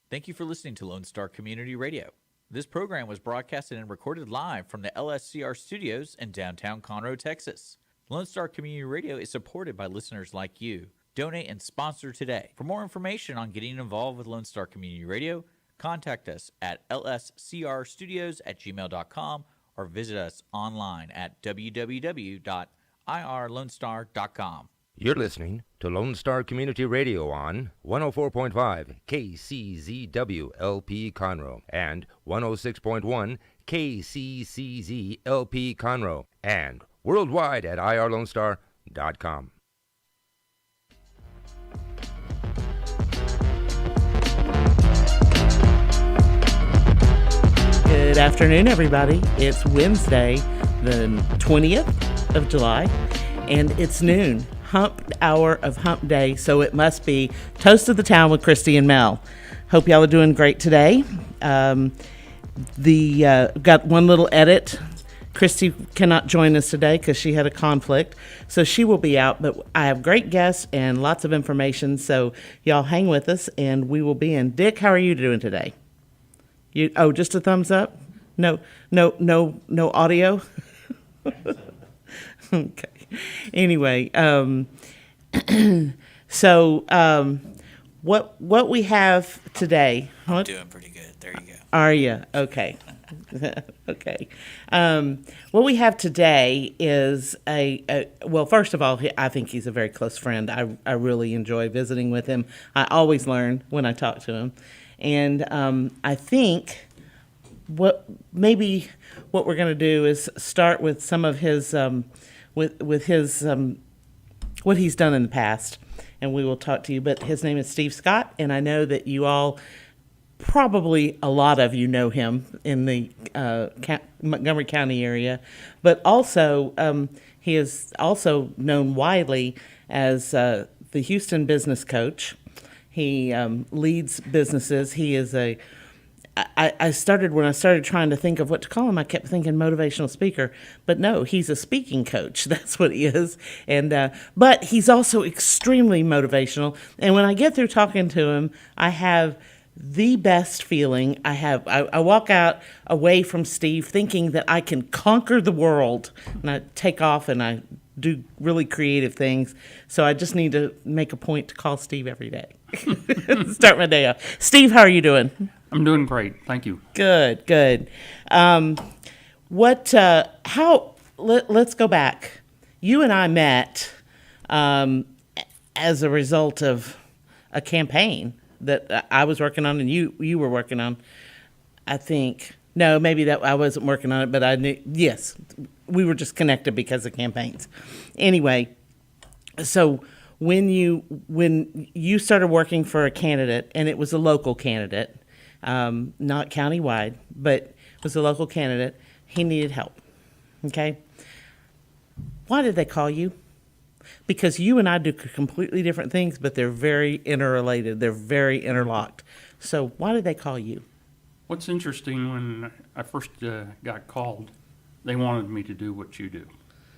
Thank you for listening to Lone Star Community Radio. This program was broadcasted and recorded live from the LSCR studios in downtown Conroe, Texas. Lone Star Community Radio is supported by listeners like you. Donate and sponsor today. For more information on getting involved with Lone Star Community Radio, contact us at lscrstudios@gmail.com or visit us online at www.irlonestar.com. You're listening to Lone Star Community Radio on 104.5 KCZW LP Conroe and 106.1 KCCZ LP Conroe and worldwide at irlonestar.com. Good afternoon, everybody. It's Wednesday, the 20th of July, and it's noon. Hump hour of hump day, so it must be Toast of the Town with Krisi and Mel. Hope y'all are doing great today. Got one little edit. Krisi cannot join us today because she had a conflict, so she will be out, but I have great guests and lots of information, so y'all hang with us and we will be in. Dick, how are you doing today? Just a thumbs up? No audio? Okay. Anyway, what we have today? I'm doing pretty good. There you go. Are you? Okay. Okay. What we have today is well, first of all, I think he's a very close friend. I really enjoy visiting with him. I always learn when I talk to him. And I think what we're going to do is start with some of his with his what he's done in the past, and we will talk to you. But his name is Steve Scott, and I know that you all, probably a lot of you know him in the Montgomery County area, but also he is also known widely as the Houston business coach. He leads businesses. He is when I started trying to think of what to call him, I kept thinking motivational speaker, but no, he's a speaking coach. That's what he is. And, but he's also extremely motivational. And when I get through talking to him, I have the best feeling. I walk out away from Steve thinking that I can conquer the world, and I take off and I do really creative things. So I just need to make a point to call Steve every day. Start my day off. Steve, how are you doing? I'm doing great. Thank you. Good. Let's go back. You and I met as a result of a campaign that I was working on and you were working on. I think, no, maybe that I wasn't working on it, but I knew, yes, we were just connected because of campaigns. Anyway, so when you started working for a candidate, and it was a local candidate, not countywide, but it was a local candidate, he needed help, okay? Why did they call you? Because you and I do completely different things, but they're very interrelated. They're very interlocked. So why did they call you? What's interesting, when I first got called, they wanted me to do what you do,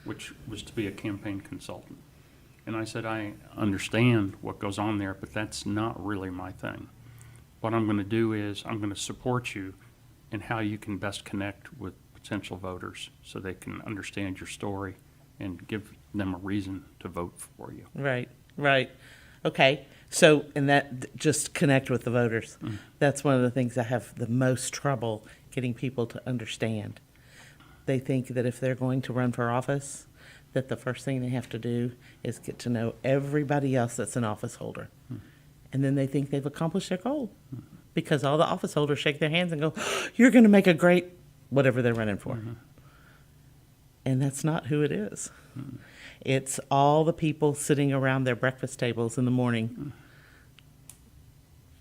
which was to be a campaign consultant. And I said, I understand what goes on there, but that's not really my thing. What I'm going to do is I'm going to support you in how you can best connect with potential voters so they can understand your story and give them a reason to vote for you. Right. Okay. So, and that just connect with the voters. Mm. That's one of the things I have the most trouble getting people to understand. They think that if they're going to run for office, that the first thing they have to do is get to know everybody else that's an office holder. Mm. And then they think they've accomplished their goal because all the office holders shake their hands and go, oh, you're going to make a great whatever they're running for. Mm-hmm. And that's not who it is. Mm-hmm. It's all the people sitting around their breakfast tables in the morning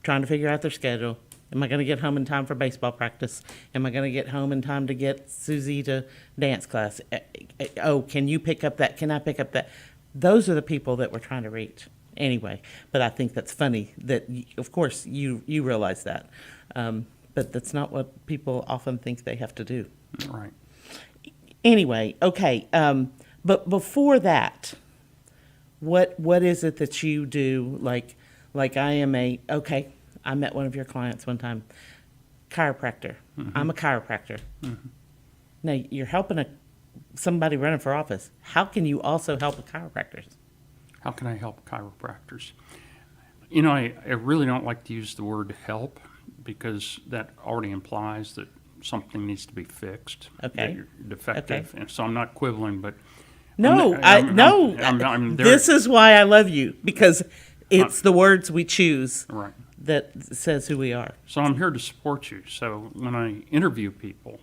trying to figure out their schedule. Am I going to get home in time for baseball practice? Am I going to get home in time to get Susie to dance class? Oh, can you pick up that? Can I pick up that? Those are the people that we're trying to reach. Anyway, but I think that's funny that, of course, you realize that. But that's not what people often think they have to do. Right. Anyway, okay. But before that, what is it that you do? Like I am I met one of your clients one time, chiropractor. I'm a chiropractor. Now, you're helping somebody running for office. How can you also help with chiropractors? How can I help chiropractors? You know, I really don't like to use the word help because that already implies that something needs to be fixed. Okay. That you're defective. Okay. And so I'm not quibbling, but No, I'm there. this is why I love you, because it's the words we choose Right. that says who we are. So I'm here to support you. So when I interview people,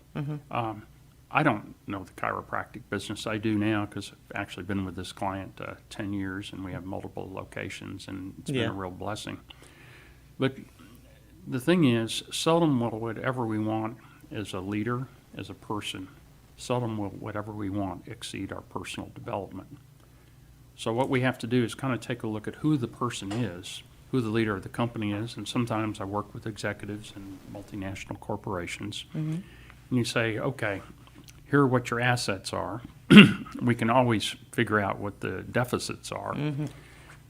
I don't know the chiropractic business. I do now because I've actually been with this client 10 years and we have multiple locations and it's been Yeah. a real blessing. But the thing is, seldom will whatever we want as a leader, as a person, seldom will whatever we want exceed our personal development. So what we have to do is kind of take a look at who the person is, who the leader of the company is, and sometimes I work with executives in multinational corporations. And you say, okay, here are what your assets are. We can always figure out what the deficits are.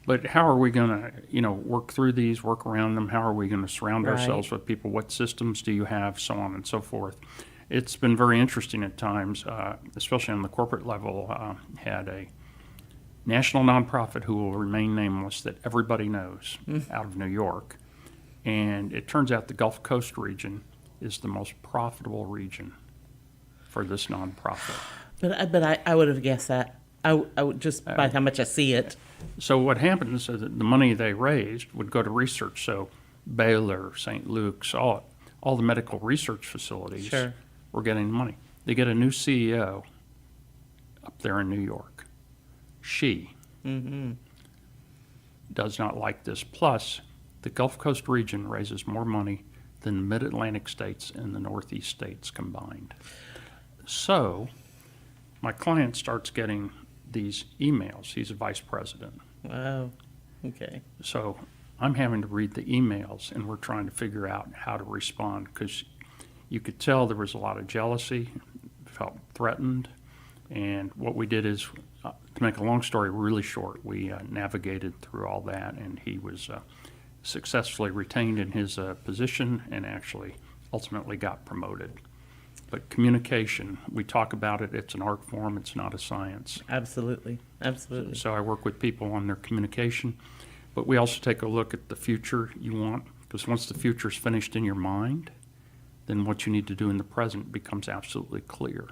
But how are we going to, work through these, work around them? How are we going to surround ourselves with people? What systems do you have, so on and so forth? It's been very interesting at times, especially on the corporate level. Had a national nonprofit who will remain nameless that everybody knows out of New York. And it turns out the Gulf Coast region is the most profitable region for this nonprofit. But I would have guessed that. I would just by how much I see it. So what happens is that the money they raised would go to research. So Baylor, St. Luke's, all the medical research facilities Sure. were getting money. They get a new CEO up there in New York. She does not like this. Plus, the Gulf Coast region raises more money than the Mid-Atlantic states and the Northeast states combined. So my client starts getting these emails. He's a vice president. Wow. Okay. So I'm having to read the emails, and we're trying to figure out how to respond because you could tell there was a lot of jealousy, felt threatened. And what we did is, to make a long story really short, we navigated through all that, and he was successfully retained in his position and actually ultimately got promoted. But communication, we talk about it, it's an art form, it's not a science. Absolutely. Absolutely. So I work with people on their communication, but we also take a look at the future you want, because once the future is finished in your mind, then what you need to do in the present becomes absolutely clear.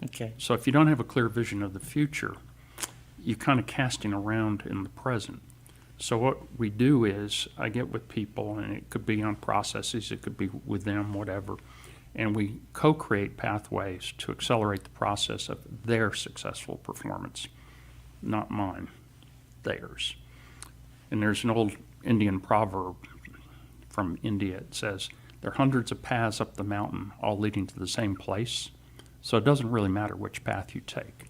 Okay. So if you don't have a clear vision of the future, you're kind of casting around in the present. So what we do is I get with people, and it could be on processes, it could be with them, whatever, and we co-create pathways to accelerate the process of their successful performance, not mine, theirs. And there's an old Indian proverb from India. It says, there are hundreds of paths up the mountain, all leading to the same place. So it doesn't really matter which path you take.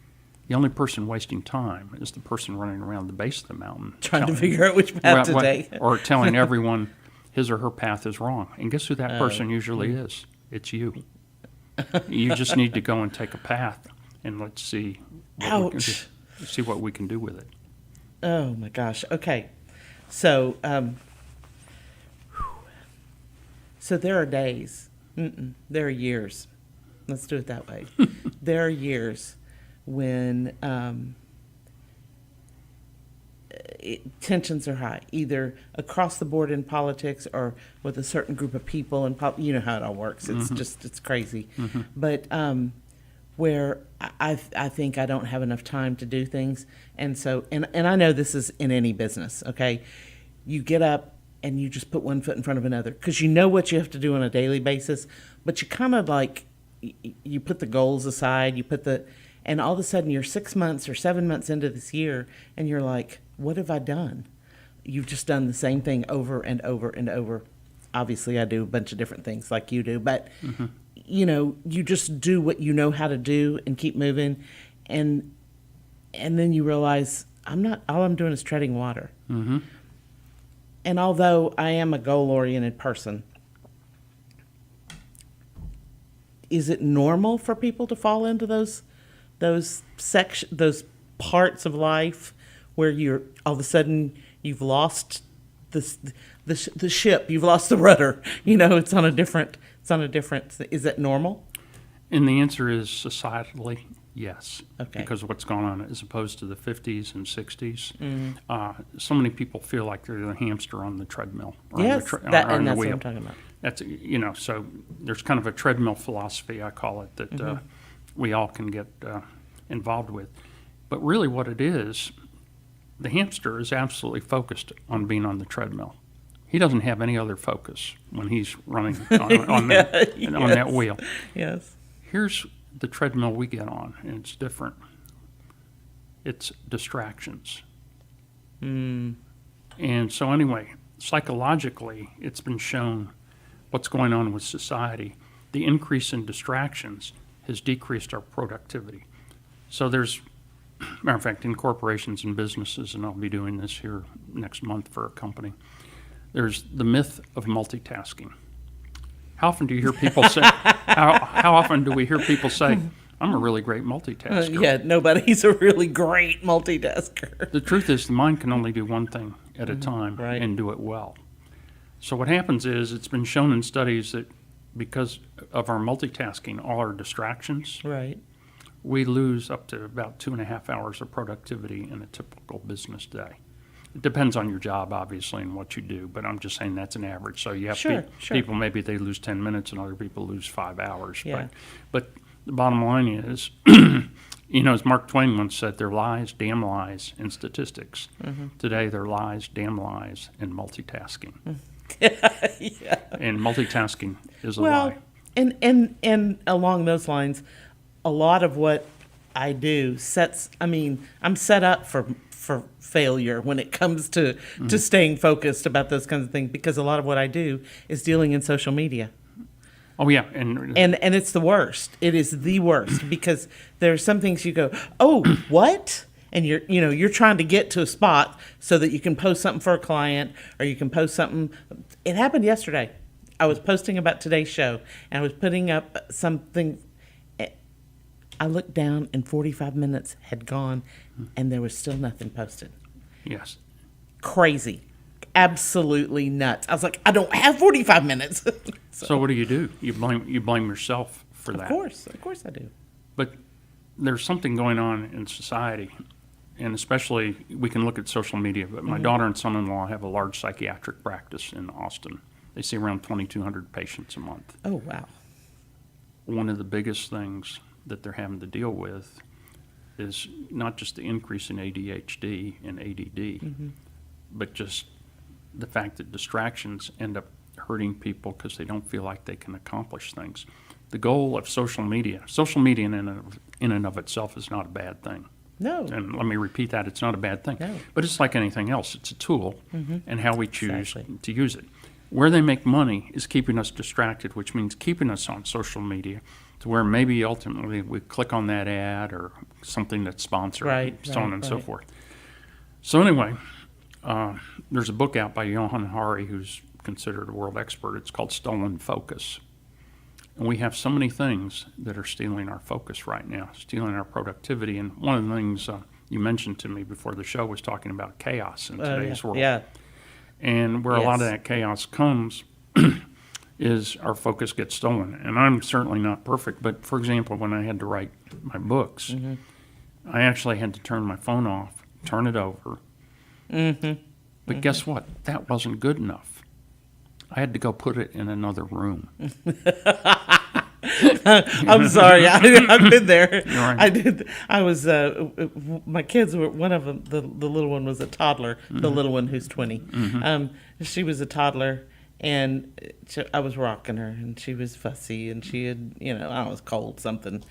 The only person wasting time is the person running around the base of the mountain. Trying to figure out which path to take. Or telling everyone his or her path is wrong. And guess who that person usually is? It's you. You just need to go and take a path, and let's see what we can do, see what we can do with it. Oh my gosh. Okay. So, so there are days. There are years. Let's do it that way. There are years when tensions are high, either across the board in politics or with a certain group of people. And you know how it all works. It's just, it's crazy. But where I think I don't have enough time to do things. And so, and I know this is in any business, okay? You get up and you just put one foot in front of another because you know what you have to do on a daily basis, but you kind of like, you put the goals aside, and all of a sudden you're 6 months or 7 months into this year and you're like, what have I done? You've just done the same thing over and over and over. Obviously I do a bunch of different things like you do, but you just do what you know how to do and keep moving. And then you realize all I'm doing is treading water. And although I am a goal-oriented person, is it normal for people to fall into those parts of life where you're all of a sudden you've lost the ship. You've lost the rudder. It's on a different. Is that normal? And the answer is societally, yes. Okay. Because of what's going on, as opposed to the 50s and 60s. So many people feel like they're the hamster on the treadmill. Or Yes, on the and on the that's what wheel. I'm talking about. That's, so there's kind of a treadmill philosophy, I call it, that we all can get involved with. But really what it is, the hamster is absolutely focused on being on the treadmill. He doesn't have any other focus when he's running on that wheel. Yes. Here's the treadmill we get on, and it's different. It's distractions. And so anyway, psychologically, it's been shown what's going on with society. The increase in distractions has decreased our productivity. So there's, matter of fact, in corporations and businesses, and I'll be doing this here next month for a company, there's the myth of multitasking. How often do you hear people say, how often do we hear people say, I'm a really great multitasker? Yeah, nobody's a really great multitasker. The truth is the mind can only do one thing at a time right. and do it well. So what happens is it's been shown in studies that because of our multitasking, all our distractions, Right. we lose up to about 2.5 hours of productivity in a typical business day. It depends on your job, obviously, and what you do, but I'm just saying that's an average. So you have Sure. people, maybe they lose 10 minutes and other people lose 5 hours. Yeah. But the bottom line is, as Mark Twain once said, they're lies, damn lies, and statistics. Today, they're lies, damn lies, and multitasking. Yeah. And multitasking is a Well, lie. and along those lines, a lot of what I do I'm set up for failure when it comes to staying focused about those kinds of things, because a lot of what I do is dealing in social media. Oh, yeah. And it's the worst. It is the worst, because there are some things you go, oh, what? And you're trying to get to a spot so that you can post something for a client, or you can post something. It happened yesterday. I was posting about today's show, and I was putting up something. I looked down, and 45 minutes had gone, and there was still nothing posted. Yes. Crazy. Absolutely nuts. I was like, I don't have 45 minutes. So what do? You blame yourself for that. Of course I do. But there's something going on in society, and especially we can look at social media, but my daughter and son-in-law have a large psychiatric practice in Austin. They see around 2,200 patients a month. Oh, wow. One of the biggest things that they're having to deal with is not just the increase in ADHD and ADD, but just the fact that distractions end up hurting people because they don't feel like they can accomplish things. The goal of social media in and of itself is not a bad thing. No. And let me repeat that, it's not a bad thing. No. But it's like anything else. It's a tool, and how we choose Exactly. to use it. Where they make money is keeping us distracted, which means keeping us on social media to where maybe ultimately we click on that ad or something that's sponsored, Right, so on right, and so right. forth. So anyway, there's a book out by Johan Hari, who's considered a world expert. It's called Stolen Focus. And we have so many things that are stealing our focus right now, stealing our productivity. And one of the things you mentioned to me before the show was talking about chaos in today's world. Yeah. And where a lot of Yes. that chaos comes is our focus gets stolen. And I'm certainly not perfect, but for example, when I had to write my books, I actually had to turn my phone off, turn it over. But guess what? That wasn't good enough. I had to go put it in another room. I'm sorry. I've been there. right. I did. I was. My kids were. One of them. The little one was a toddler. The little one who's 20. She was a toddler, and I was rocking her, and she was fussy, and she had, I was cold something.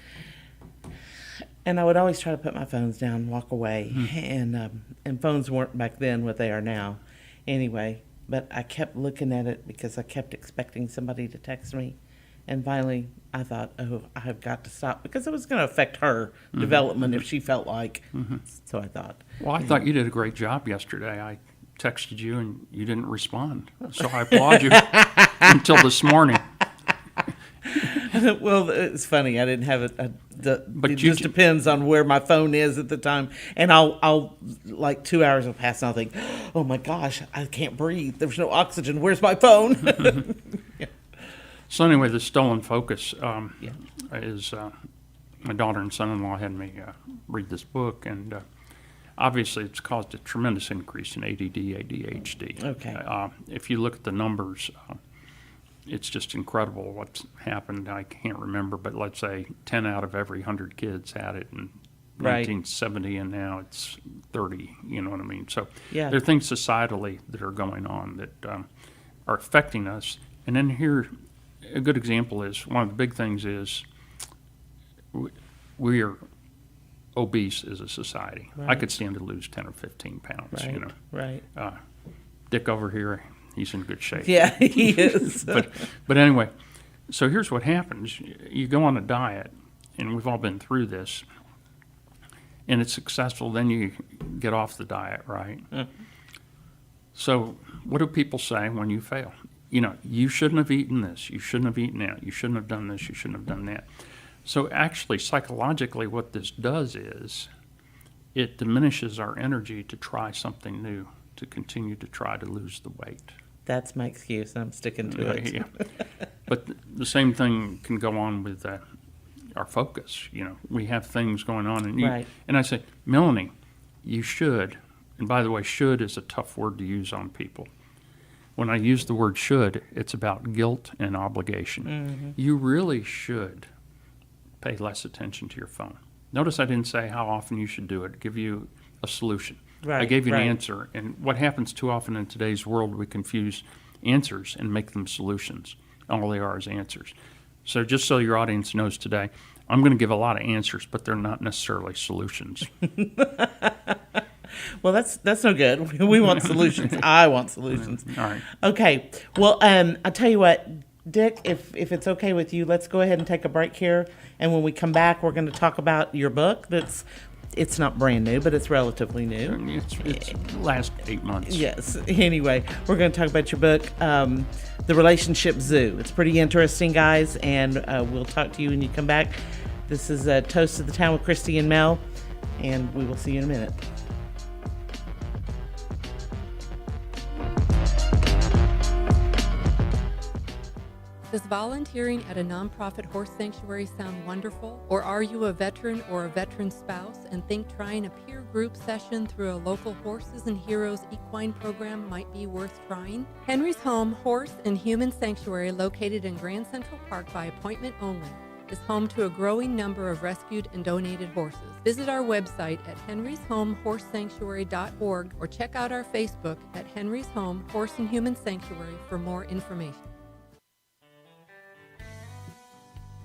And I would always try to put my phones down, and walk away, and phones weren't back then what they are now, anyway. But I kept looking at it because I kept expecting somebody to text me. And finally, I thought, oh, I've got to stop, because it was going to affect her development if she felt like. So I thought. Well, I thought you did a great job yesterday. I texted you and you didn't respond. So I applaud you until this morning. Well, it's funny. I didn't have it. But It you just can- depends on where my phone is at the time. And I'll like 2 hours will pass, and I'll think, oh my gosh, I can't breathe. There's no oxygen. Where's my phone? So anyway, the stolen focus is my daughter and son-in-law had me read this book, and obviously it's caused a tremendous increase in ADD, ADHD. Okay. If you look at the numbers, it's just incredible what's happened. I can't remember, but let's say 10 out of every 100 kids had it in Right. 1970, and now it's 30. You know what I mean? So Yeah. there are things societally that are going on that are affecting us. And then here, a good example is one of the big things is we are obese as a society. I Right. could stand to lose 10 or 15 pounds. You know, Right. Dick over here, he's in good shape. Yeah, he is. But anyway, so here's what happens. You go on a diet, and we've all been through this, and it's successful, then you get off the diet, right? So what do people say when you fail? You know, you shouldn't have eaten this, you shouldn't have eaten that, you shouldn't have done this, you shouldn't have done that. So actually, psychologically, what this does is it diminishes our energy to try something new, to continue to try to lose the weight. That's my excuse. I'm sticking to it. Yeah. But the same thing can go on with our focus. You know, we have things going on, and Right. and I say, Melanie, you should. And by the way, should is a tough word to use on people. When I use the word should, it's about guilt and obligation. You really should pay less attention to your phone. Notice I didn't say how often you should do it. Give you a solution. I Right, gave you right. an answer. And what happens too often in today's world, we confuse answers and make them solutions. All they are is answers. So just so your audience knows today, I'm going to give a lot of answers, but they're not necessarily solutions. Well, that's no good. We want solutions. I want solutions. All right. Okay. Well, I'll tell you what, Dick, if it's okay with you, let's go ahead and take a break here. And when we come back, we're going to talk about your book. It's not brand new, but it's relatively new. It's last 8 months. Yes. Anyway, we're going to talk about your book, The Relationship Zoo. It's pretty interesting, guys, and we'll talk to you when you come back. This is Toast to the Town with Krisi and Mel, and we will see you in a minute. Does volunteering at a nonprofit horse sanctuary sound wonderful? Or are you a veteran or a veteran's spouse and think trying a peer group session through a local Horses and Heroes equine program might be worth trying? Henry's Home Horse and Human Sanctuary, located in Grand Central Park by appointment only, is home to a growing number of rescued and donated horses. Visit our website at henryshomehorsesanctuary.org or check out our Facebook at Henry's Home Horse and Human Sanctuary for more information.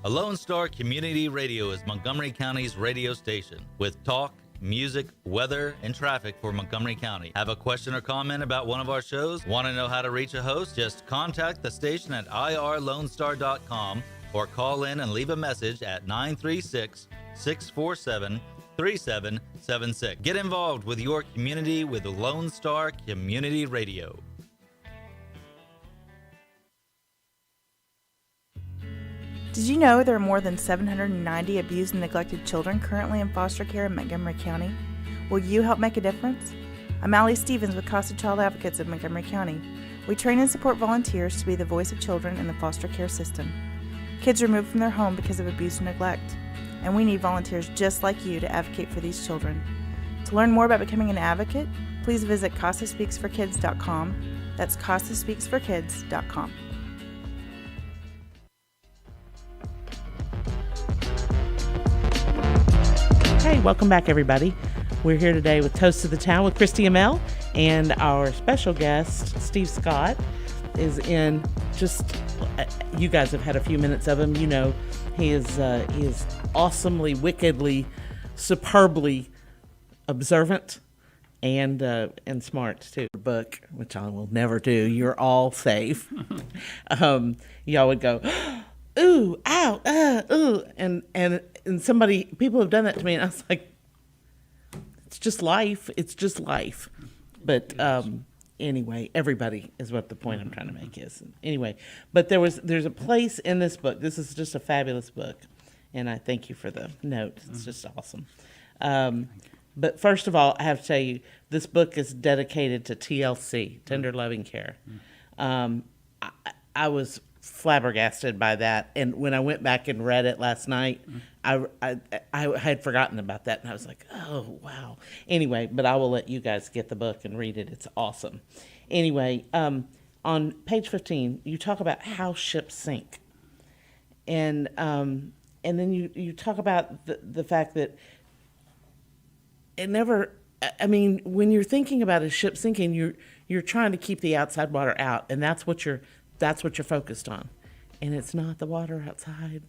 A Lone Star Community Radio is Montgomery County's radio station with talk, music, weather, and traffic for Montgomery County. Have a question or comment about one of our shows? Want to know how to reach a host? Just contact the station at irlonestar.com or call in and leave a message at 936-647-3776. Get involved with your community with Lone Star Community Radio. Did you know there are more than 790 abused and neglected children currently in foster care in Montgomery County? Will you help make a difference? I'm Allie Stevens with Casa Child Advocates of Montgomery County. We train and support volunteers to be the voice of children in the foster care system. Kids are removed from their home because of abuse and neglect, and we need volunteers just like you to advocate for these children. To learn more about becoming an advocate, please visit CasaSpeaksForKids.com. That's CasaSpeaksForKids.com. Hey, welcome back, everybody. We're here today with Toast to the Town with Krisi Mel, and our special guest, Steve Scott, is in you guys have had a few minutes of him. You know, he is awesomely, wickedly, superbly observant and smart too. Book, which I will never do. You're all safe. Y'all would go, ooh, ow, ooh, and people have done that to me, and I was like, it's just life. It's just life. But anyway, everybody is what the point I'm trying to make is. Anyway, but there's a place in this book. This is just a fabulous book, and I thank you for the note. It's just awesome. But first of all, I have to tell you, this book is dedicated to TLC, Tender Loving Care. I was flabbergasted by that, and when I went back and read it last night, I had forgotten about that, and I was like, oh wow. Anyway, but I will let you guys get the book and read it. It's awesome. Anyway, on page 15, you talk about how ships sink, and then you talk about the fact that it never. I mean, when you're thinking about a ship sinking, you're trying to keep the outside water out, and that's what you're focused on. And it's not the water outside.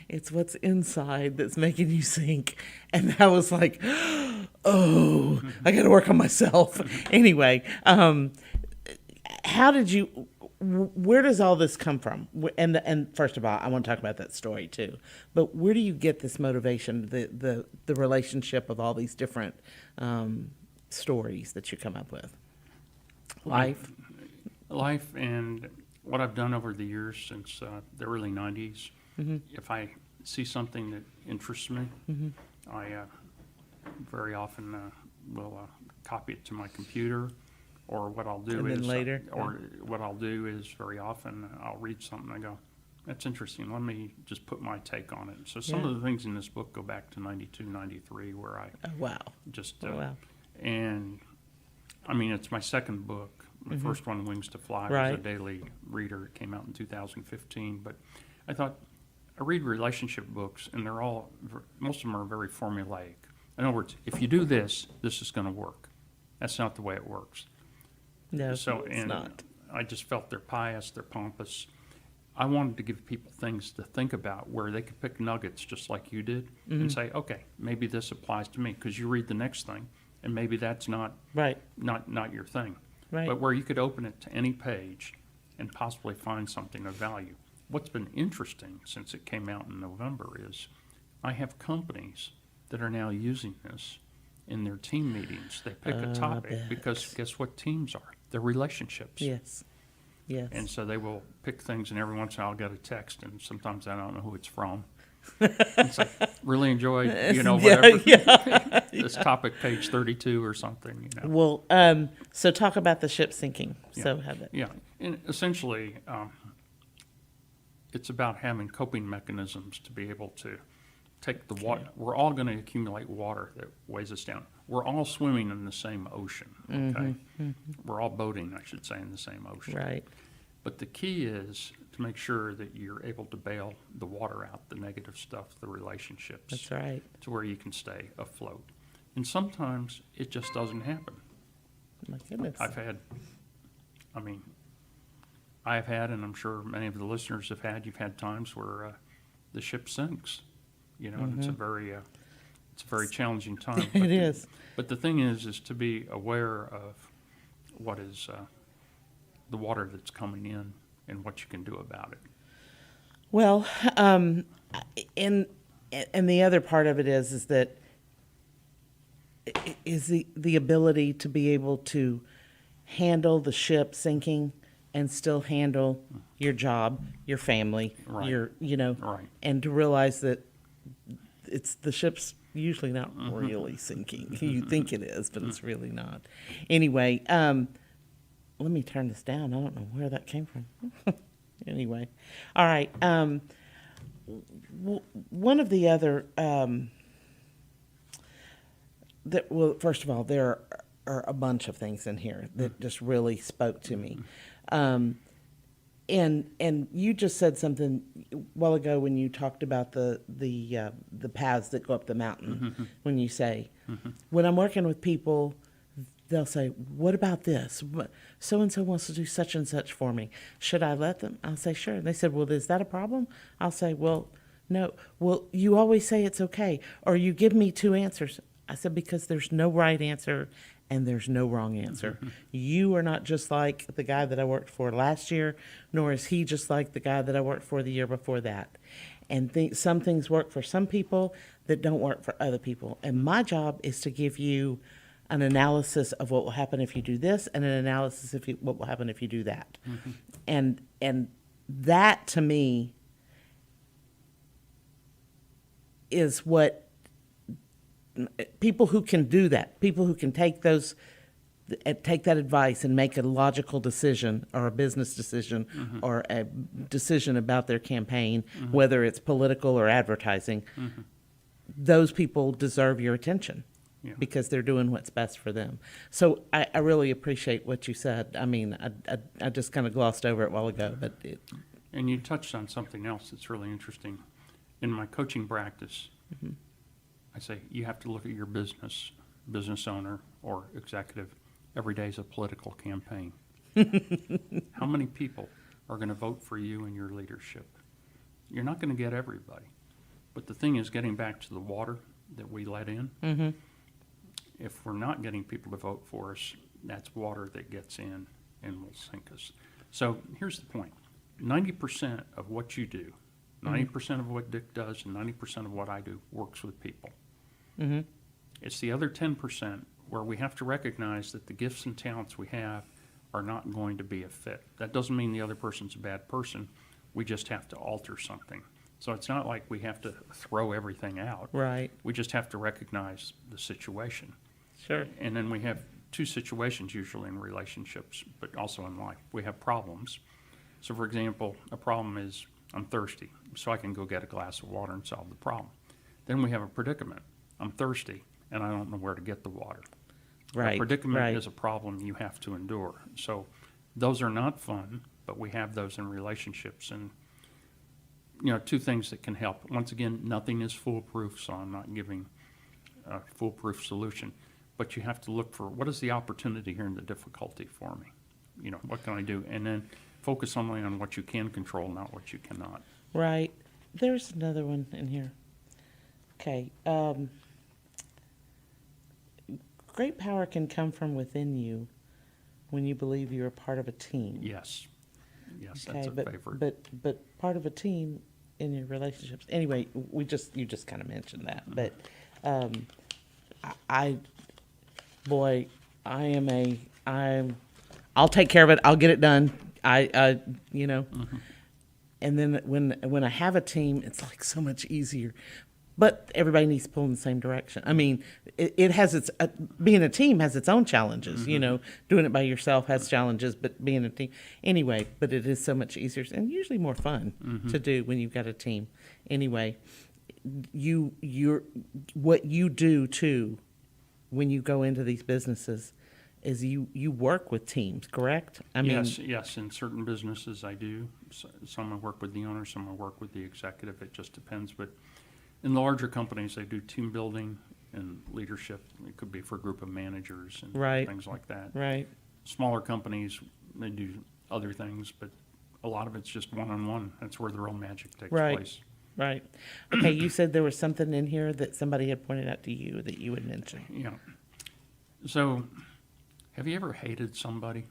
It's what's inside that's making you sink. And I was like, oh, I got to work on myself. Anyway, where does all this come from? And first of all, I want to talk about that story too. But where do you get this motivation, the relationship of all these different stories that you come up with? Life, and what I've done over the years since the early 90s, if I see something that interests me, I very often will copy it to my computer, or what I'll do And then is later, what I'll do is very often I'll read something and I go, that's interesting, let me just put my take on it. So some of the things in this book go back to 92, 93, where I just and I mean, it's my second book. The first one, Wings to Fly, was a daily reader. It came out in 2015. But I thought, I read relationship books, and they're all, most of them are very formulaic. In other words, if you do this, this is going to work. That's not the way it works. No, it's not. I just felt they're pious, they're pompous. I wanted to give people things to think about where they could pick nuggets just like you did and say, okay, maybe this applies to me, because you read the next thing, and maybe that's not your thing. Right. But where you could open it to any page and possibly find something of value. What's been interesting since it came out in November is I have companies that are now using this in their team meetings. They pick a topic because guess what teams are? They're relationships. Yes. And so they will pick things, and every once in a while I'll get a text, and sometimes I don't know who it's from. It's like, really enjoyed, whatever. This topic, page 32 or something, Well, so talk about the ship sinking. So have it. Yeah, and essentially, it's about having coping mechanisms to be able to take the water. We're all going to accumulate water that weighs us down. We're all swimming in the same ocean, okay? We're all boating, I should say, in the same ocean. Right. But the key is to make sure that you're able to bail the water out, the negative stuff, the relationships. That's right. To where you can stay afloat. And sometimes it just doesn't happen. My goodness. I've had, and I'm sure many of the listeners have had, you've had times where the ship sinks, and it's a very challenging time. It is. But the thing is to be aware of what is the water that's coming in and what you can do about it. Well, and the other part of it is that is the ability to be able to handle the ship sinking and still handle your job, your family, Right. Right. and to realize that it's the ship's usually not really sinking. You think it is, but it's really not. Anyway, let me turn this down. I don't know where that came from. Anyway, all right. One of the other first of all, there are a bunch of things in here that just really spoke to me. And you just said something a while ago when you talked about the paths that go up the mountain. When you say, when I'm working with people, they'll say, what about this? So-and-so wants to do such and such for me. Should I let them? I'll say, sure. And they said, well, is that a problem? I'll say, well, no. Well, you always say it's okay. Or you give me two answers. I said, because there's no right answer and there's no wrong answer. You are not just like the guy that I worked for last year, nor is he just like the guy that I worked for the year before that. And some things work for some people that don't work for other people. And my job is to give you an analysis of what will happen if you do this, and an analysis of what will happen if you do that. And that, to me, is what people who can do that, people who can take that advice and make a logical decision or a business decision or a decision about their campaign, whether it's political or advertising, those people deserve your attention. Yeah. Because they're doing what's best for them. So I really appreciate what you said. I mean, I just kind of glossed over it a while ago, but And you touched on something else that's really interesting. In my coaching practice, I say you have to look at your business owner or executive. Every day is a political campaign. How many people are going to vote for you and your leadership? You're not going to get everybody. But the thing is, getting back to the water that we let in, if we're not getting people to vote for us, that's water that gets in and will sink us. So here's the point. 90% of what you do, 90% of what Dick does, and 90% of what I do works with people. It's the other 10% where we have to recognize that the gifts and talents we have are not going to be a fit. That doesn't mean the other person's a bad person. We just have to alter something. So it's not like we have to throw everything out. right, We just have to recognize the situation. sure, And then we have two situations usually in relationships, but also in life. We have problems. So for example, a problem is I'm thirsty, so I can go get a glass of water and solve the problem. Then we have a predicament. I'm thirsty, and I don't know where to get the water. right, A predicament right. is a problem you have to endure. So those are not fun, but we have those in relationships. And, two things that can help. Once again, nothing is foolproof, so I'm not giving a foolproof solution. But you have to look for what is the opportunity here in the difficulty for me? What can I do? And then focus only on what you can control, not what you cannot. Right. There's another one in here. Okay. Great power can come from within you when you believe you're a part of a team. Yes. Yes, Okay, that's a but, favorite. but part of a team in your relationships. Anyway, you just kind of mentioned that, but I'll take care of it. I'll get it done. And then when I have a team, it's like so much easier. But everybody needs to pull in the same direction. I mean, it has its being a team has its own challenges. Doing it by yourself has challenges, but being a team anyway. But it is so much easier and usually more fun to do when you've got a team. Anyway, what you do too when you go into these businesses is you work with teams, correct? I mean, Yes. In certain businesses, I do. Some I work with the owner, some I work with the executive. It just depends. But in the larger companies, they do team building and leadership. It could be for a group of managers and Right. things like that. right. Smaller companies, they do other things, but a lot of it's just one-on-one. That's where the real magic takes Right. place. Right. Okay, you said there was something in here that somebody had pointed out to you that you would mention. Yeah. So, have you ever hated somebody?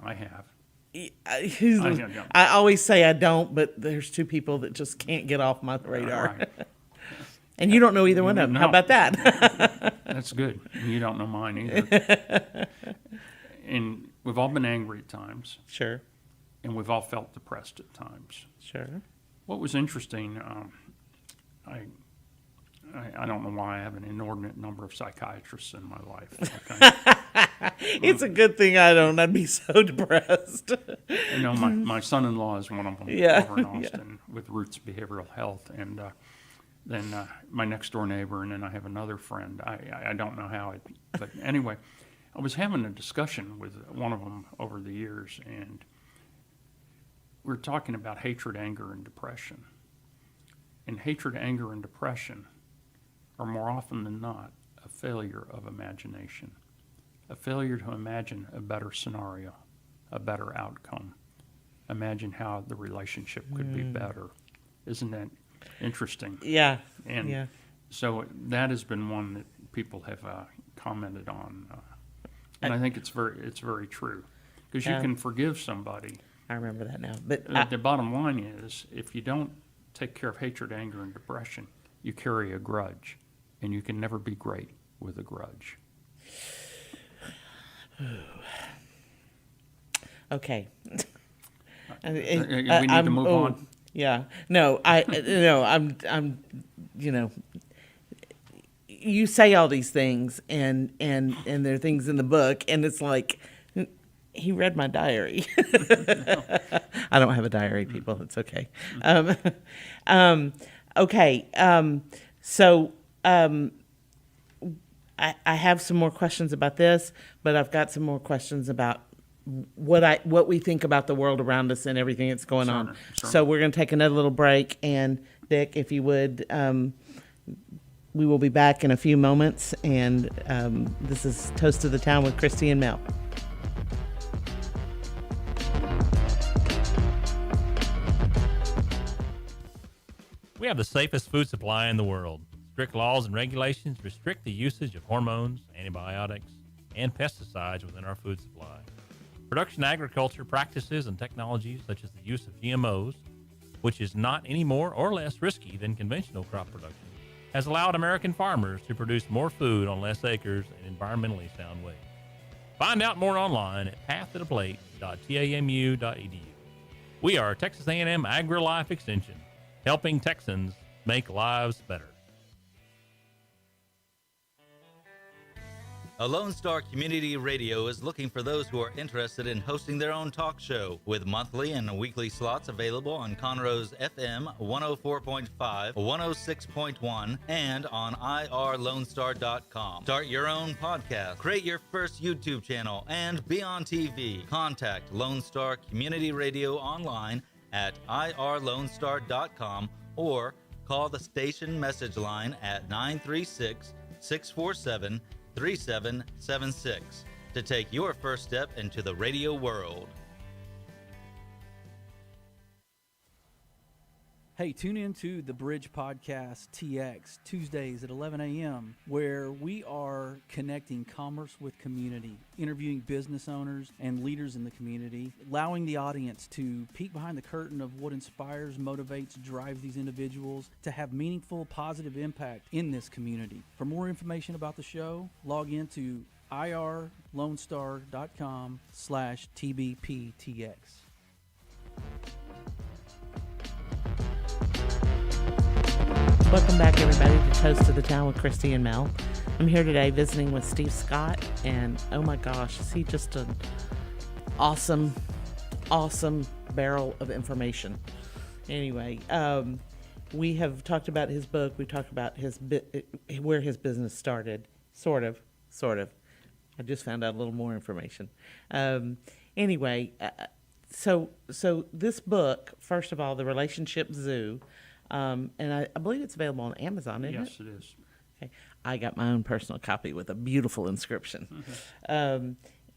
I have. I always say I don't, but there's two people that just can't get off my radar. Right. And you don't know either one of them. How No. about that? That's good. You don't know mine either. And we've all been angry at times, Sure, and we've all felt depressed at times. sure. What was interesting, I don't know why I have an inordinate number of psychiatrists in my life. Okay? It's a good thing I don't. I'd be so depressed. My son-in-law is one of them Yeah, over in Austin with Roots Behavioral Health, and then my next door neighbor, and then I have another friend. I don't know how it, but anyway, I was having a discussion with one of them over the years, and we were talking about hatred, anger, and depression. And hatred, anger, and depression are more often than not a failure of imagination, a failure to imagine a better scenario, a better outcome. Imagine how the relationship could be better. Isn't that interesting? Yeah. And yeah. so that has been one that people have commented on, and I think it's very true, because you Yeah. can forgive somebody. I remember that now. But The bottom line is, if you don't take care of hatred, anger, and depression, you carry a grudge, and you can never be great with a grudge. Okay. We need to move on. Yeah. No, I'm, you say all these things and there are things in the book and it's like, he read my diary. I don't have a diary, people. It's okay. Okay. So I have some more questions about this, but I've got some more questions about what we think about the world around us and everything that's going on. Certainly. So we're going to take another little break, and Dick, if you would, we will be back in a few moments, and this is Toast of the Town with Krisi and Mel. We have the safest food supply in the world. Strict laws and regulations restrict the usage of hormones, antibiotics, and pesticides within our food supply. Production agriculture practices and technologies such as the use of GMOs, which is not any more or less risky than conventional crop production, has allowed American farmers to produce more food on less acres in environmentally sound ways. Find out more online at pathtotheplate.tamu.edu. We are Texas A&M AgriLife Extension, helping Texans make lives better. A Lone Star Community Radio is looking for those who are interested in hosting their own talk show with monthly and weekly slots available on Conroe's FM 104.5, 106.1, and on irlonestar.com. Start your own podcast, create your first YouTube channel, and be on TV. Contact Lone Star Community Radio online at irlonestar.com or call the station message line at 936-647-3776 to take your first step into the radio world. Hey, tune in to the Bridge Podcast TX Tuesdays at 11 a.m., where we are connecting commerce with community, interviewing business owners and leaders in the community, allowing the audience to peek behind the curtain of what inspires, motivates, drives these individuals to have meaningful, positive impact in this community. For more information about the show, log into irlonestar.com/TBPTX. Welcome back, everybody, to Toast of the Town with Krisi and Mel. I'm here today visiting with Steve Scott, and oh my gosh, is he just an awesome barrel of information. Anyway, we have talked about his book. We talked about where his business started, sort of. I just found out a little more information. Anyway, so this book, first of all, The Relationship Zoo. And I believe it's available on Amazon, isn't it? Yes, it is. Okay. I got my own personal copy with a beautiful inscription.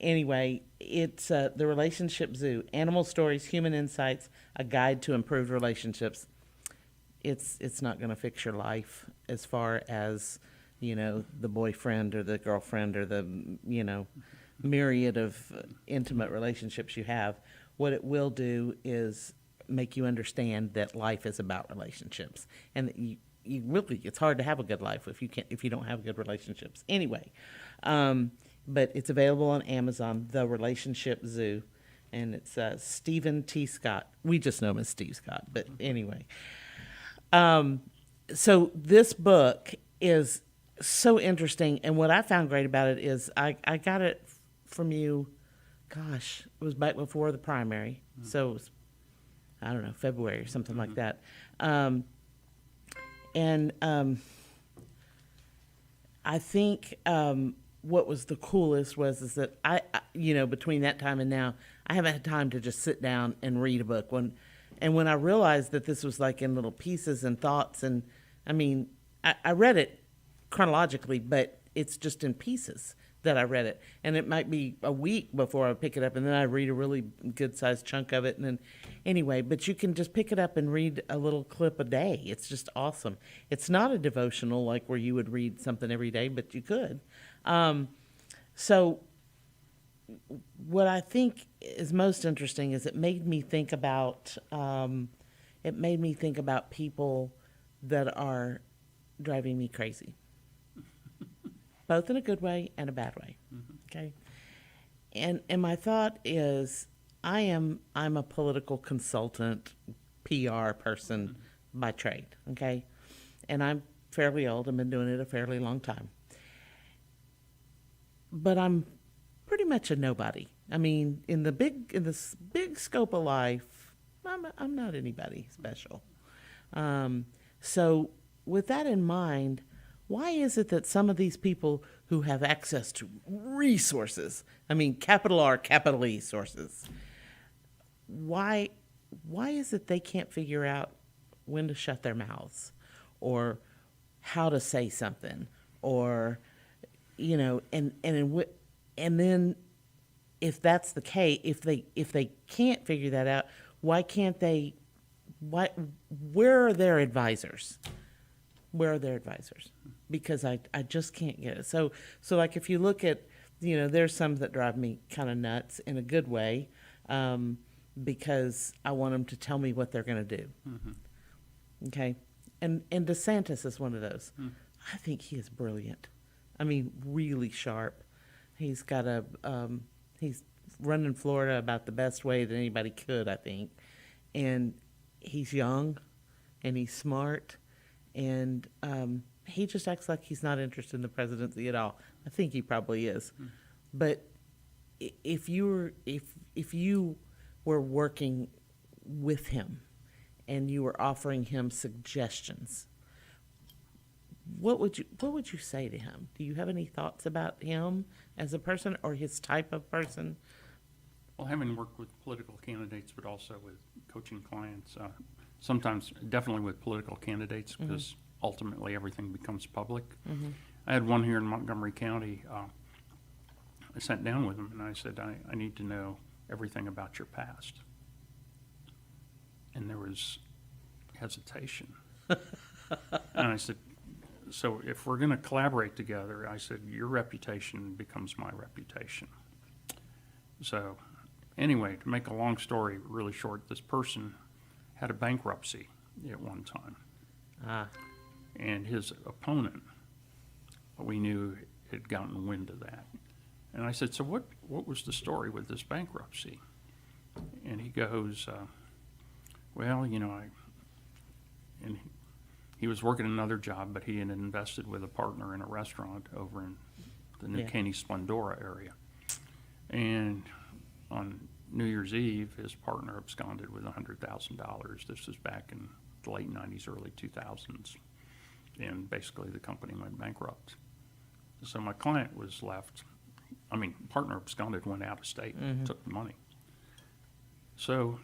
Anyway, it's The Relationship Zoo, Animal Stories, Human Insights, A Guide to Improved Relationships. It's not going to fix your life as far as, the boyfriend or the girlfriend or the, myriad of intimate relationships you have. What it will do is make you understand that life is about relationships, and that you really, it's hard to have a good life if you don't have good relationships. Anyway, but it's available on Amazon, The Relationship Zoo, and it's Stephen T. Scott. We just know him as Steve Scott, but anyway. So this book is so interesting, and what I found great about it is I got it from you, gosh, it was back before the primary, so it was, I don't know, February or something like that. I think what was the coolest is that I between that time and now, I haven't had time to just sit down and read a book. When I realized that this was like in little pieces and thoughts, and I mean, I read it chronologically, but it's just in pieces that I read it. And it might be a week before I pick it up, and then I read a really good-sized chunk of it. And then, anyway, but you can just pick it up and read a little clip a day. It's just awesome. It's not a devotional like where you would read something every day, but you could. So what I think is most interesting is it made me think about people that are driving me crazy. both in a good way and a bad way. Okay. And my thought is, I'm a political consultant, PR person by trade. Okay, and I'm fairly old. I've been doing it a fairly long time. But I'm pretty much a nobody. I mean, in this big scope of life, I'm not anybody special. So with that in mind, why is it that some of these people who have access to resources, I mean, capital R, capital E sources, why is it they can't figure out when to shut their mouths or how to say something, or, you know, and then if that's the case, if they can't figure that out, why can't they, where are their advisors? Where are their advisors? Because I just can't get it. So like if you look at, you know, there's some that drive me kind of nuts in a good way, because I want them to tell me what they're going to do. Okay? And DeSantis is one of those. I think he is brilliant. I mean, really sharp. He's got he's running Florida about the best way that anybody could, I think. And he's young and he's smart, and he just acts like he's not interested in the presidency at all. I think he probably is. But if you were working with him and you were offering him suggestions, what would you say to him? Do you have any thoughts about him as a person or his type of person? Well, having worked with political candidates, but also with coaching clients, sometimes definitely with political candidates, because ultimately everything becomes public. I had one here in Montgomery County. I sat down with him and I said, I need to know everything about your past. And there was hesitation. And I said, so if we're going to collaborate together, I said, your reputation becomes my reputation. So anyway, to make a long story really short, this person had a bankruptcy at one time. And his opponent, we knew, had gotten wind of that. And I said, so what was the story with this bankruptcy? And he goes, well, you know, he was working another job, but he had invested with a partner in a restaurant over in the New Caney Splendora area. And on New Year's Eve, his partner absconded with $100,000. This was back in the late 90s, early 2000s. And basically the company went bankrupt. So my client was left, partner absconded, went out of state, took the money. So,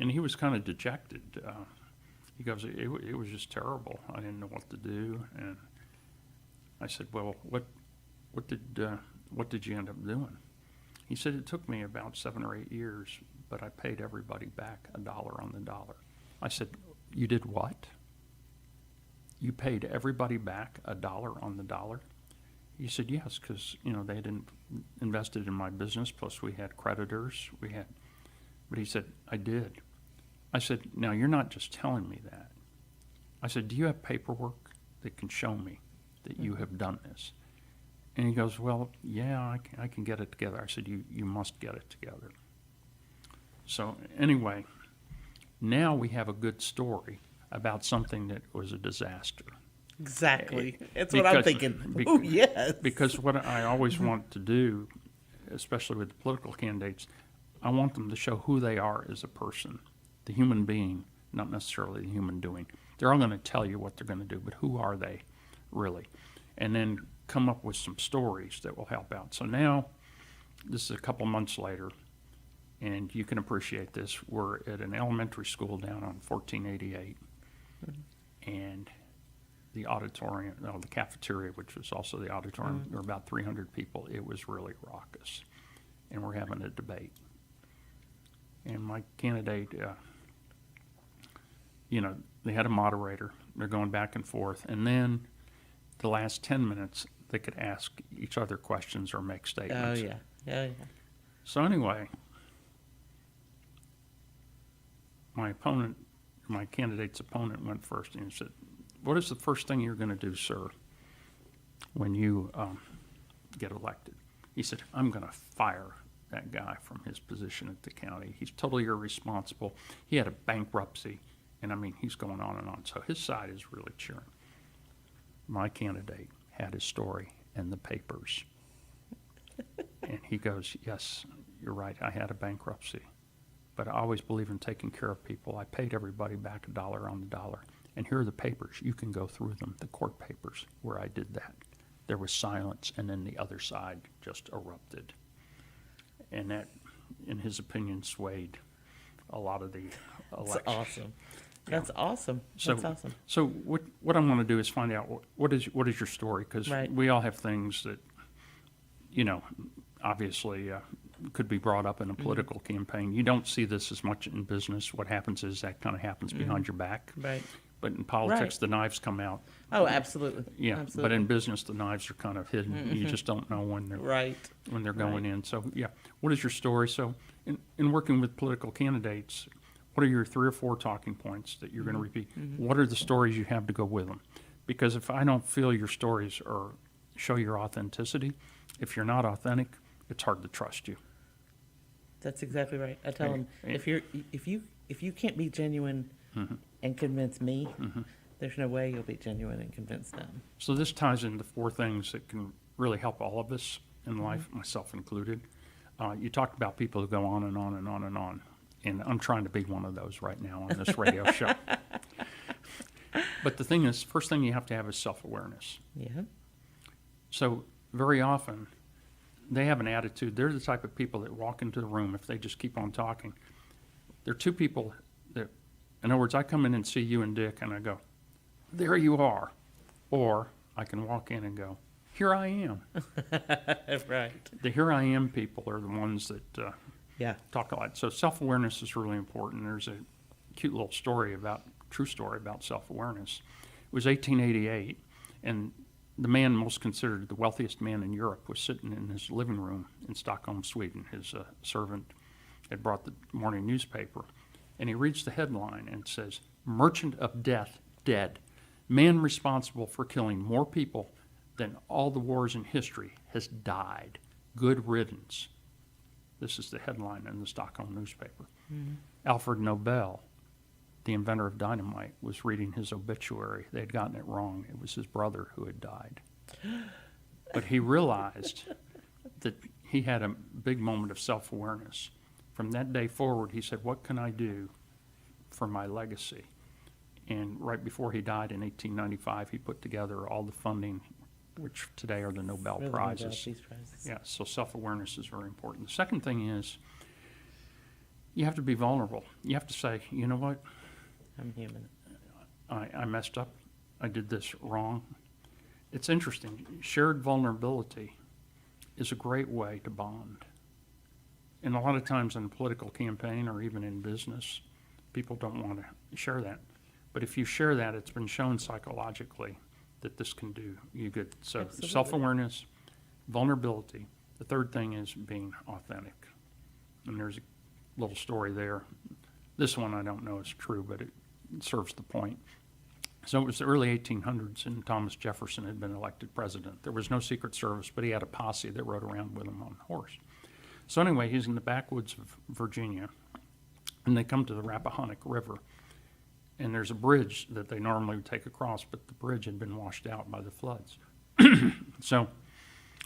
and he was kind of dejected. He goes, it was just terrible. I didn't know what to do. And I said, well, what did you end up doing? He said, it took me about 7 or 8 years, but I paid everybody back $1 on the dollar. I said, you did what? You paid everybody back $1 on the dollar? He said, yes, because, you know, they had invested in my business, plus we had creditors. But he said, I did. I said, now you're not just telling me that. I said, do you have paperwork that can show me that you have done this? And he goes, well, yeah, I can get it together. I said, you must get it together. So anyway, now we have a good story about something that was a disaster. Exactly. That's what I'm thinking. Oh, yes. Because what I always want to do, especially with the political candidates, I want them to show who they are as a person, the human being, not necessarily the human doing. They're all going to tell you what they're going to do, but who are they really? And then come up with some stories that will help out. So now, this is a couple months later, and you can appreciate this. We're at an elementary school down on 1488, and the auditorium, the cafeteria, which was also the auditorium, there were about 300 people. It was really raucous, and we're having a debate. And my candidate, they had a moderator. They're going back and forth, and then the last 10 minutes, they could ask each other questions or make statements. Oh, yeah. So anyway, my candidate's opponent went first, and he said, what is the first thing you're going to do, sir? when you get elected. He said, I'm going to fire that guy from his position at the county. He's totally irresponsible. He had a bankruptcy, and I mean, he's going on and on. So his side is really cheering. My candidate had his story in the papers. And he goes, yes, you're right, I had a bankruptcy. But I always believe in taking care of people. I paid everybody back $1 on the dollar. And here are the papers. You can go through them, the court papers where I did that. There was silence, and then the other side just erupted. And that, in his opinion, swayed a lot of the election. That's awesome. That's awesome. So, That's awesome. So what I'm going to do is find out what is your story, because Right. we all have things that, obviously could be brought up in a political campaign. You don't see this as much in business. What happens is that kind of happens behind your back. Right. But in politics, Right. the knives come out. Oh, absolutely. Yeah, Absolutely. but in business, the knives are kind of hidden. You just don't know when they're Right. when they're going in. So, yeah, what is your story? So, in working with political candidates, what are your 3 or 4 talking points that you're going to repeat? What are the stories you have to go with them? Because if I don't feel your stories or show your authenticity, if you're not authentic, it's hard to trust you. That's exactly right. I tell them, Right. if you can't be genuine and convince me, there's no way you'll be genuine and convince them. So this ties into 4 things that can really help all of us in life, myself included. You talked about people who go on and on and on and on, and I'm trying to be one of those right now on this radio show. But the thing is, first thing you have to have is self-awareness. Yeah. So very often, they have an attitude. They're the type of people that walk into the room if they just keep on talking. There are 2 people that, in other words, I come in and see you and Dick, and I go, there you are. Or I can walk in and go, here I am. Right. The here I am people are the ones that Yeah. talk a lot. So self-awareness is really important. There's a cute little true story about self-awareness. It was 1888, and the man most considered the wealthiest man in Europe was sitting in his living room in Stockholm, Sweden. His servant had brought the morning newspaper, and he reads the headline and says, "Merchant of Death dead. Man responsible for killing more people than all the wars in history has died. Good riddance." This is the headline in the Stockholm newspaper. Alfred Nobel, the inventor of dynamite, was reading his obituary. They had gotten it wrong. It was his brother who had died. But he realized that he had a big moment of self-awareness. From that day forward, he said, what can I do for my legacy? And right before he died in 1895, he put together all the funding, which today are the Nobel Really Prizes. Nobel Peace Prizes. Yeah, so self-awareness is very important. The second thing is you have to be vulnerable. You have to say, you know what, I'm human. I messed up. I did this wrong. It's interesting. Shared vulnerability is a great way to bond. And a lot of times in a political campaign or even in business, people don't want to share that. But if you share that, it's been shown psychologically that this can do you good. So Absolutely. self-awareness, vulnerability. The third thing is being authentic. And there's a little story there. This one I don't know is true, but it serves the point. So it was the early 1800s, and Thomas Jefferson had been elected president. There was no Secret Service, but he had a posse that rode around with him on a horse. So anyway, he's in the backwoods of Virginia, and they come to the Rappahannock River, and there's a bridge that they normally would take across, but the bridge had been washed out by the floods. So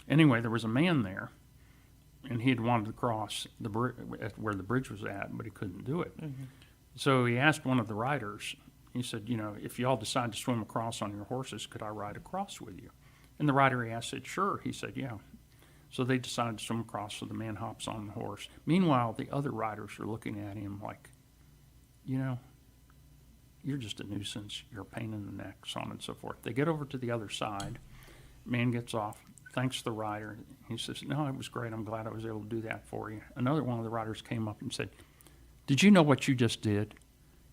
anyway, there was a man there, and he had wanted to cross the where the bridge was at, but he couldn't do it. So he asked one of the riders, he said, you know, if y'all decide to swim across on your horses, could I ride across with you? And the rider he asked said, sure. He said, yeah. So they decided to swim across, so the man hops on the horse. Meanwhile, the other riders are looking at him like, you know, you're just a nuisance, you're a pain in the neck, so on and so forth. They get over to the other side. Man gets off, thanks the rider. He says, no, it was great. I'm glad I was able to do that for you. Another one of the riders came up and said, did you know what you just did?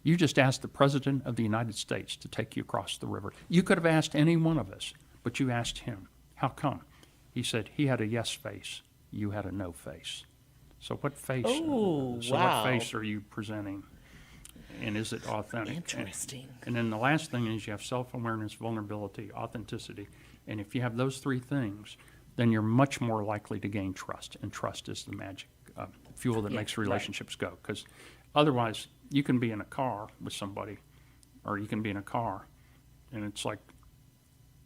You just asked the President of the United States to take you across the river. You could have asked any one of us, but you asked him. How come? He said, he had a yes face. You had a no face. So what face? Oh, so wow. what face are you presenting? and is it authentic? Interesting. And then the last thing is you have self-awareness, vulnerability, authenticity. And if you have those three things, then you're much more likely to gain trust. And trust is the magic fuel that makes relationships go. Because otherwise, you can be in a car with somebody, or you can be in a car, and it's like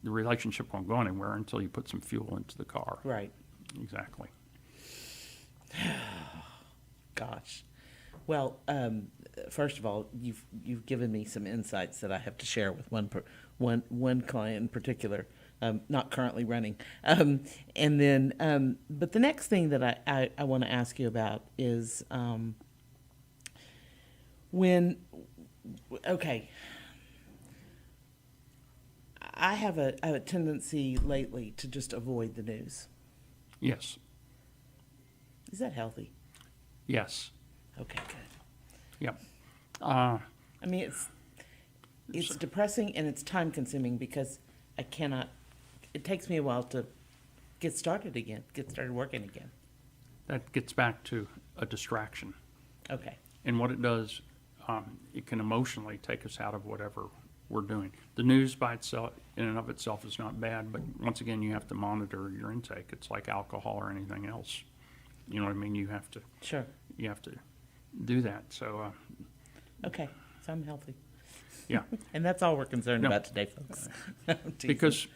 the relationship won't go anywhere until you put some fuel into the car. Right. Exactly. Gosh. Well, first of all, you've given me some insights that I have to share with one client in particular, not currently running. And then, but the next thing that I want to ask you about is I have a tendency lately to just avoid the news. Yes. Is that healthy? Yes. Okay, good. Yep. I mean, it's depressing and it's time consuming because it takes me a while to get started working again. That gets back to a distraction. Okay. And what it does, it can emotionally take us out of whatever we're doing. The news by itself, in and of itself, is not bad, but once again, you have to monitor your intake. It's like alcohol or anything else. You know what I mean? You have to do that. So, okay, so I'm healthy. Yeah. And that's all we're concerned about today, folks. Because,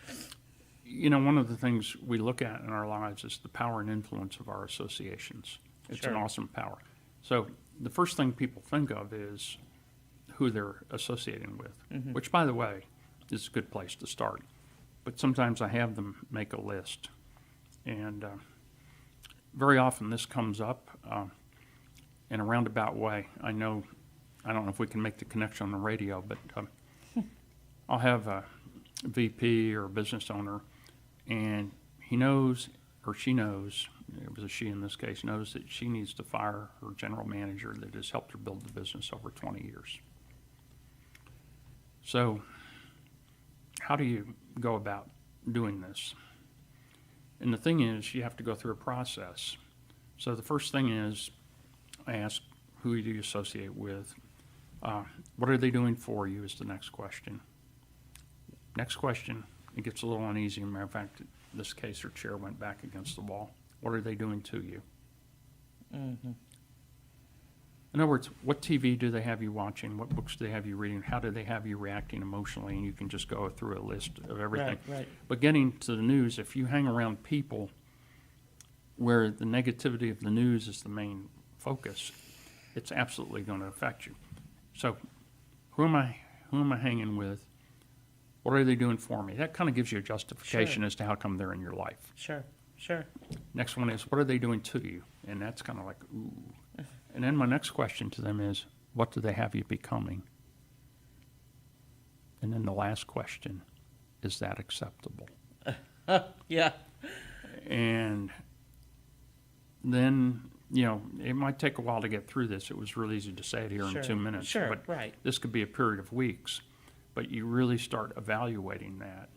one of the things we look at in our lives is the power and influence of our associations. It's an awesome power. So the first thing people think of is who they're associating with, which, by the way, is a good place to start. But sometimes I have them make a list. And very often this comes up in a roundabout way. I don't know if we can make the connection on the radio, but I'll have a VP or a business owner, and he knows, or she knows, it was a she in this case, knows that she needs to fire her general manager that has helped her build the business over 20 years. So how do you go about doing this? And the thing is, you have to go through a process. So the first thing is, I ask, who do you associate with? What are they doing for you is the next question. Next question, it gets a little uneasy. As a matter of fact, in this case, her chair went back against the wall. What are they doing to you? Mm-hmm. In other words, what TV do they have you watching? What books do they have you reading? How do they have you reacting emotionally? And you can just go through a list of everything. Right. But getting to the news, if you hang around people where the negativity of the news is the main focus, it's absolutely going to affect you. So who am I hanging with? What are they doing for me? That kind of gives you a justification as to how come they're in your life. Sure. Next one is, what are they doing to you? And that's kind of like, ooh. And then my next question to them is, what do they have you becoming? And then the last question, is that acceptable? Yeah. And then, it might take a while to get through this. It was really easy to say it here in 2 minutes. Sure, but right. This could be a period of weeks. But you really start evaluating that.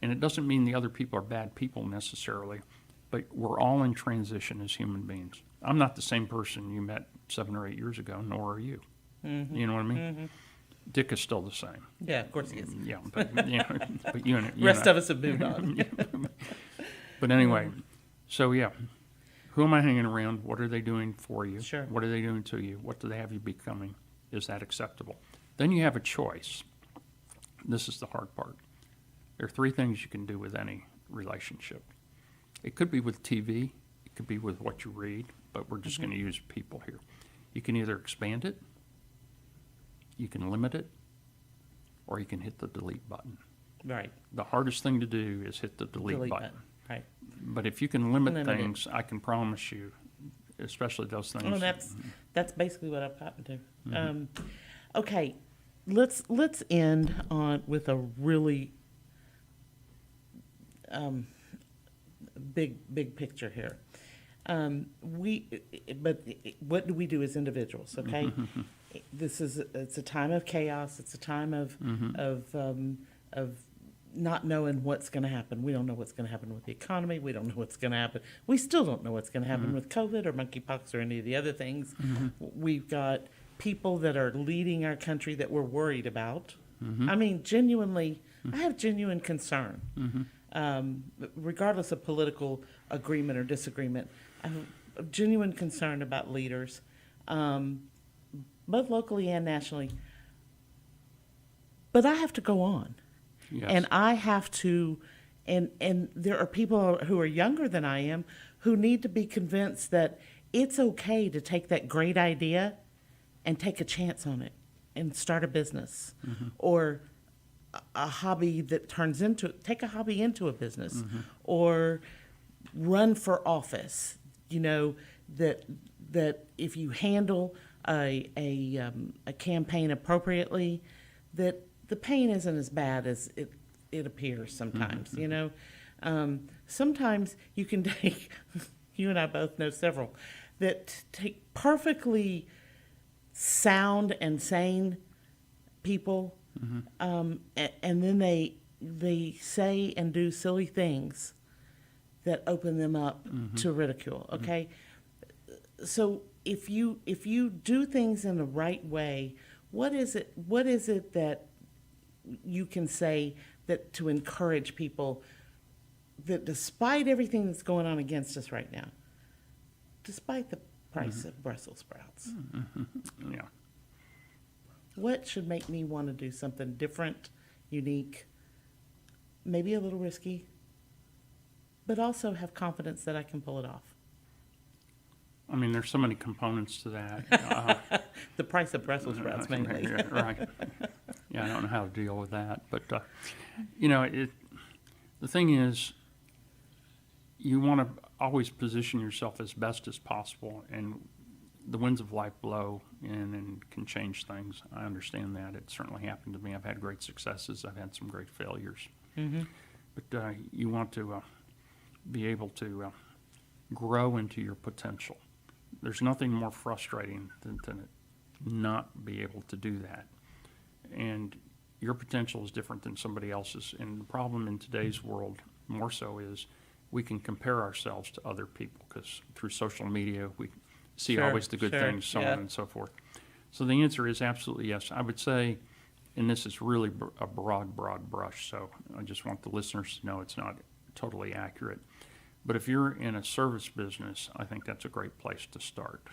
And it doesn't mean the other people are bad people necessarily, but we're all in transition as human beings. I'm not the same person you met 7 or 8 years ago, nor are you. Mm-hmm. You know what I mean? Mm-hmm. Dick is still the same. Yeah, of course he is. Yeah, but, but you rest of us have moved on. But anyway, so who am I hanging around? What are they doing for you? Sure. What are they doing to you? What do they have you becoming? Is that acceptable? Then you have a choice. This is the hard part. There are 3 things you can do with any relationship. It could be with TV. It could be with what you read, but we're just going to use people here. You can either expand it, you can limit it, or you can hit the delete button. Right. The hardest thing to do is hit the delete button. Right. But if you can limit things, I can promise you, especially those things. Well, that's basically what I've gotten to. Mm-hmm. Okay, let's end with a really big picture here. But what do we do as individuals? Okay, it's a time of chaos. It's a time of not knowing what's going to happen. We don't know what's going to happen with the economy. We don't know what's going to happen. We still don't know what's going to happen with COVID or monkeypox or any of the other things. We've got people that are leading our country that we're worried about. I mean, genuinely, I have genuine concern. Regardless of political agreement or disagreement, I have a genuine concern about leaders, both locally and nationally. But I have to go on. Yes. And I have to, and there are people who are younger than I am who need to be convinced that it's okay to take that great idea and take a chance on it and start a business or a hobby that turns into, take a hobby into a business or run for office. You know, that if you handle a campaign appropriately, that the pain isn't as bad as it appears sometimes, you know. Sometimes you can take, you and I both know several, that take perfectly sound and sane people, and then they say and do silly things that open them up to ridicule, okay? So if you do things in the right way, what is it that you can say that to encourage people that despite everything that's going on against us right now, despite the price of Brussels sprouts, Yeah. what should make me want to do something different, unique, maybe a little risky, but also have confidence that I can pull it off? I mean, there's so many components to that. The price of Brussels sprouts, mainly. Yeah, right. Yeah, I don't know how to deal with that. But, you know, the thing is, you want to always position yourself as best as possible, and the winds of life blow in and can change things. I understand that. It certainly happened to me. I've had great successes. I've had some great failures. But you want to be able to grow into your potential. There's nothing more frustrating than to not be able to do that. And your potential is different than somebody else's. And the problem in today's world, more so, is we can compare ourselves to other people because through social media, we see Sure, always the good sure, things, so yeah. on and so forth. So the answer is absolutely yes. I would say, and this is really a broad brush, so I just want the listeners to know it's not totally accurate. But if you're in a service business, I think that's a great place to start.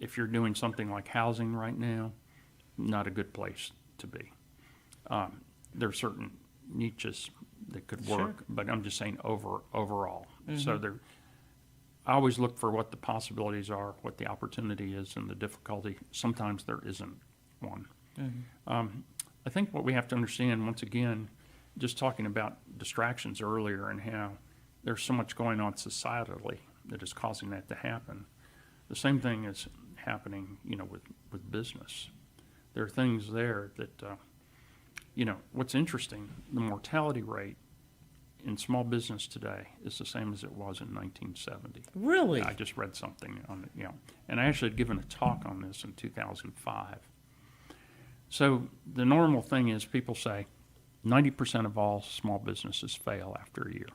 If you're doing something like housing right now, not a good place to be. There are certain niches that could work, Sure. but I'm just saying overall. So I always look for what the possibilities are, what the opportunity is, and the difficulty. Sometimes there isn't one. I think what we have to understand, once again, just talking about distractions earlier and how there's so much going on societally that is causing that to happen. The same thing is happening, you know, with business. There are things there that, you know, what's interesting, the mortality rate in small business today is the same as it was in 1970. Really? I just read something on it, yeah. And I actually had given a talk on this in 2005. So the normal thing is people say 90% of all small businesses fail after a year.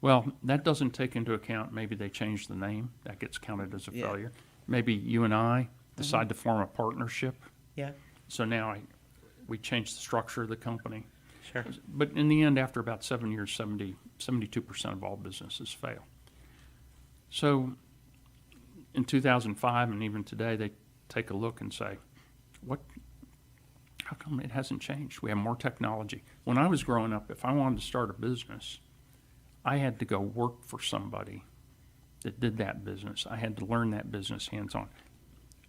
Well, that doesn't take into account maybe they changed the name. That gets counted as a Yeah. failure. Maybe you and I decide to form a partnership. Yeah, So now we change the structure of the company. sure. But in the end, after about 7 years, 72% of all businesses fail. So in 2005 and even today, they take a look and say, how come it hasn't changed? We have more technology. When I was growing up, if I wanted to start a business, I had to go work for somebody that did that business. I had to learn that business hands-on.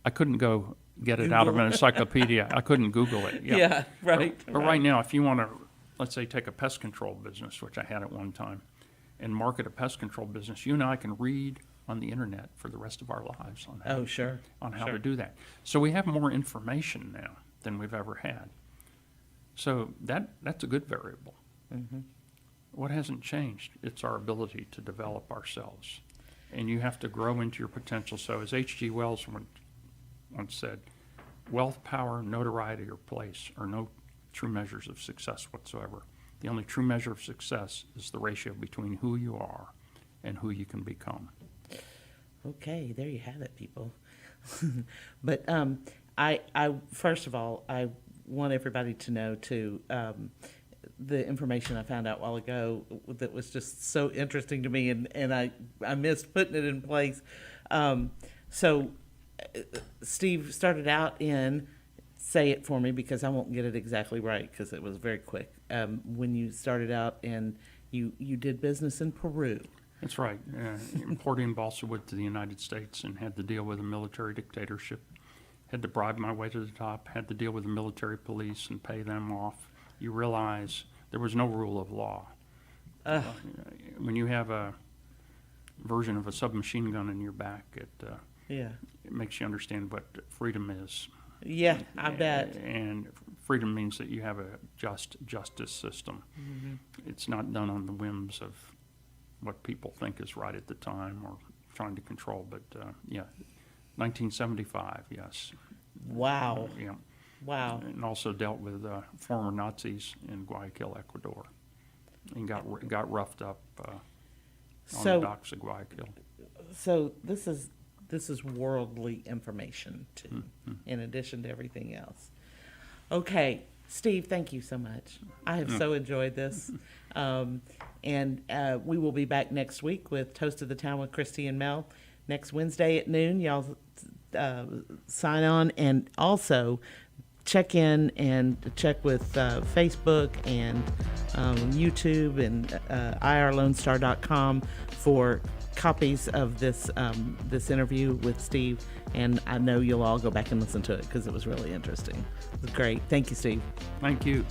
I couldn't go get it out of an encyclopedia. I couldn't Google it. Yeah, right. But right now, if you want to, let's say, take a pest control business, which I had at one time, and market a pest control business, you and I can read on the internet for the rest of our lives on how, Oh, sure. on how Sure. to do that. So we have more information now than we've ever had. So that's a good variable. What hasn't changed? It's our ability to develop ourselves. And you have to grow into your potential. So as H.G. Wells once said, wealth, power, notoriety, or place are no true measures of success whatsoever. The only true measure of success is the ratio between who you are and who you can become. Okay, there you have it, people. But I first of all, I want everybody to know too, the information I found out a while ago that was just so interesting to me, and I missed putting it in place. So Steve started out in, say it for me because I won't get it exactly right because it was very quick. When you started out and you did business in Peru. That's right. Importing balsa wood to the United States and had to deal with a military dictatorship. Had to bribe my way to the top, had to deal with the military police and pay them off. You realize there was no rule of law. When you have a version of a submachine gun in your back, it makes you understand what freedom is. Yeah, I bet. And freedom means that you have a just justice system. Mm-hmm. It's not done on the whims of what people think is right at the time or trying to control. But 1975, yes. Wow. Yeah. Wow. And also dealt with former Nazis in Guayaquil, Ecuador, and got roughed up on the docks of Guayaquil. So this is worldly information too, in addition to everything else. Okay, Steve, thank you so much. I have so enjoyed this. And we will be back next week with Toast of the Town with Krisi and Mel. Next Wednesday at noon, y'all sign on, and also check in and check with Facebook and YouTube and irlonestar.com for copies of this interview with Steve. And I know you'll all go back and listen to it because it was really interesting. It was great. Thank you, Steve. Thank you.